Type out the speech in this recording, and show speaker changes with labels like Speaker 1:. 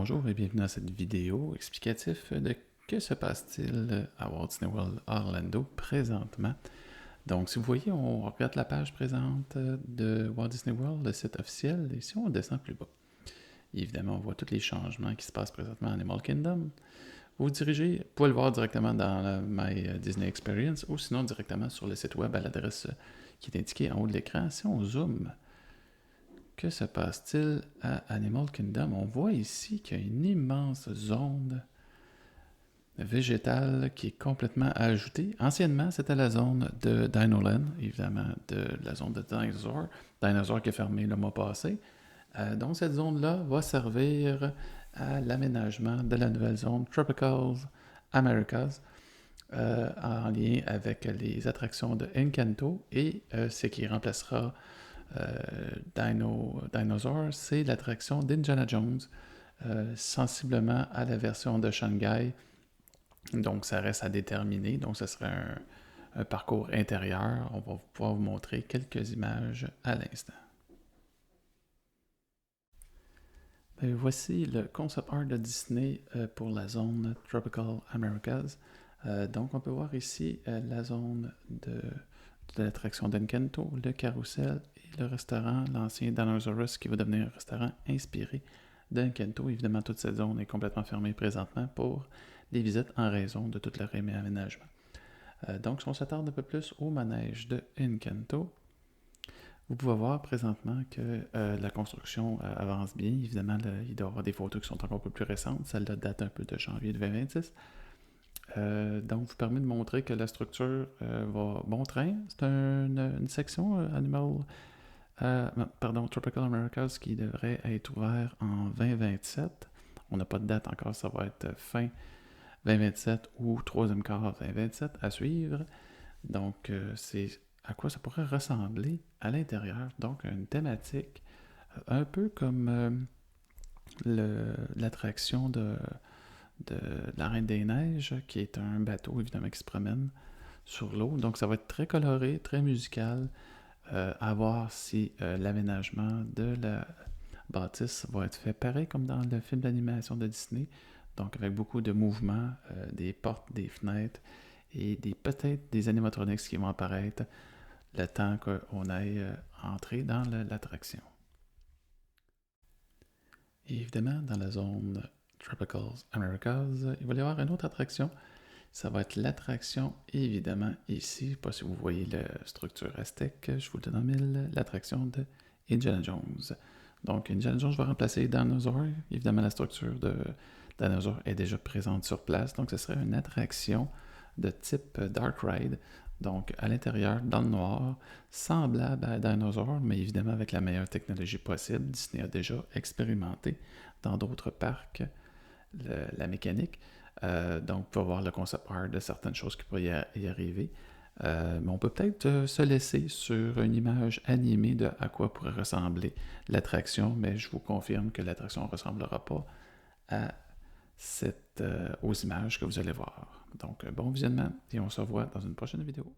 Speaker 1: Bonjour et bienvenue dans cette vidéo explicative de que se passe-t-il à Walt Disney World Orlando présentement. Donc, si vous voyez, on regarde la page présente de Walt Disney World, le site officiel, et si on descend plus bas, évidemment, on voit tous les changements qui se passent présentement à Animal Kingdom. Vous vous pouvez le voir directement dans la My Disney Experience ou sinon directement sur le site web à l'adresse qui est indiquée en haut de l'écran. Si on zoome, que se passe-t-il à Animal Kingdom? On voit ici qu'il y a une immense zone végétale qui est complètement ajoutée. Anciennement, c'était la zone de Dinoland, évidemment, de la zone de Dinosaur. Dinosaur qui est fermé le mois passé. Donc, cette zone-là va servir à l'aménagement de la nouvelle zone Tropical Americas en lien avec les attractions de Encanto et ce qui remplacera Dinosaur, c'est l'attraction d'Indiana Jones, sensiblement à la version de Shanghai. Donc, ça reste à déterminer. Donc, ce serait un parcours intérieur. On va pouvoir vous montrer quelques images à l'instant. Voici le concept art de Disney pour la zone Tropical Americas. Donc, on peut voir ici la zone de l'attraction d'Encanto, le carrousel et le restaurant, l'ancien Dinosaurus qui va devenir un restaurant inspiré d'Encanto. Évidemment, toute cette zone est complètement fermée présentement pour les visites en raison de tout le réaménagement. Donc, si on s'attarde un peu plus au manège de Encanto, vous pouvez voir présentement que la construction avance bien. Évidemment, il doit y avoir des photos qui sont encore un peu plus récentes. Celle-là date un peu de janvier 2026. Donc, vous permet de montrer que la structure va bon train. C'est une section Tropical Americas qui devrait être ouvert en 2027. On n'a pas de date encore, ça va être fin 2027 ou troisième quart 2027 à suivre. Donc, c'est à quoi ça pourrait ressembler à l'intérieur. Donc, une thématique un peu comme l'attraction de la Reine des Neiges, qui est un bateau, évidemment, qui se promène sur l'eau. Donc, ça va être très coloré, très musical. À voir si l'aménagement de la bâtisse va être fait pareil comme dans le film d'animation de Disney. Donc, avec beaucoup de mouvements, des portes, des fenêtres et peut-être des animatronics qui vont apparaître le temps qu'on aille entrer dans l'attraction. Et évidemment, dans la zone Tropical Americas, il va y avoir une autre attraction. Ça va être l'attraction, évidemment, ici. Je ne sais pas si vous voyez la structure aztèque, je vous le dénomme l'attraction de Indiana Jones. Donc, Indiana Jones va remplacer Dinosaur. Évidemment, la structure de Dinosaur est déjà présente sur place. Donc, ce serait une attraction de type Dark Ride. Donc, à l'intérieur, dans le noir, semblable à Dinosaur, mais évidemment avec la meilleure technologie possible. Disney a déjà expérimenté dans d'autres parcs la mécanique. Donc, vous pouvez voir le concept art de certaines choses qui pourraient y arriver. Mais on peut peut-être se laisser sur une image animée de à quoi pourrait ressembler l'attraction, mais je vous confirme que l'attraction ne ressemblera pas aux images que vous allez voir. Donc, bon visionnement et on se revoit dans une prochaine vidéo.